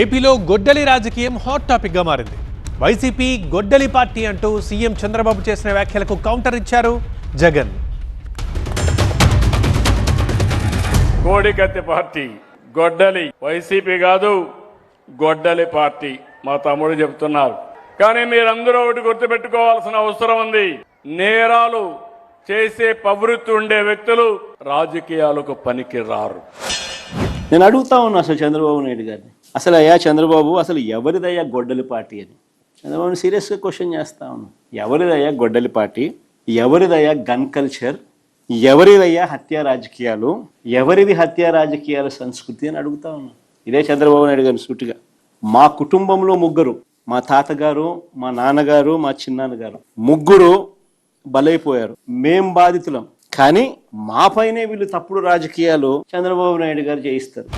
ఏపీలో గొడ్డలి రాజకీయం హాట్ టాపిక్ గా మారింది. వైసీపీ గొడ్డలి పార్టీ అంటూ సీఎం చంద్రబాబు చేసిన వ్యాఖ్యలకు కౌంటర్ ఇచ్చారు జగన్. కోడికత్తి పార్టీ గొడ్డలి వైసీపీ కాదు, గొడ్డలి పార్టీ మా తమ్ముడు చెప్తున్నారు. కానీ మీరందరూ ఒకటి గుర్తుపెట్టుకోవాల్సిన అవసరం ఉంది. నేరాలు చేసే ప్రవృత్తి ఉండే వ్యక్తులు రాజకీయాలకు పనికి రారు. నేను అడుగుతా ఉన్నా అసలు చంద్రబాబు నాయుడు గారిని, అసలు అయ్యా చంద్రబాబు, అసలు ఎవరిదయ్యా గొడ్డలి పార్టీ అని చంద్రబాబుని సీరియస్గా క్వశ్చన్ చేస్తా ఉన్నా. ఎవరిదయ్యా గొడ్డలి పార్టీ? ఎవరిదయ్యా గన్ కల్చర్? ఎవరిదయ్యా హత్యా రాజకీయాలు? ఎవరిది హత్యా రాజకీయాల సంస్కృతి అని అడుగుతా ఉన్నా. ఇదే చంద్రబాబు నాయుడు గారిని సూటిగా. మా కుటుంబంలో ముగ్గురు, మా తాతగారు, మా నాన్నగారు, మా చిన్నాన్నగారు ముగ్గురు బలైపోయారు. మేం బాధితులం. కానీ మా పైనే వీళ్ళు తప్పుడు రాజకీయాలు చంద్రబాబు నాయుడు గారు చేయిస్తారు.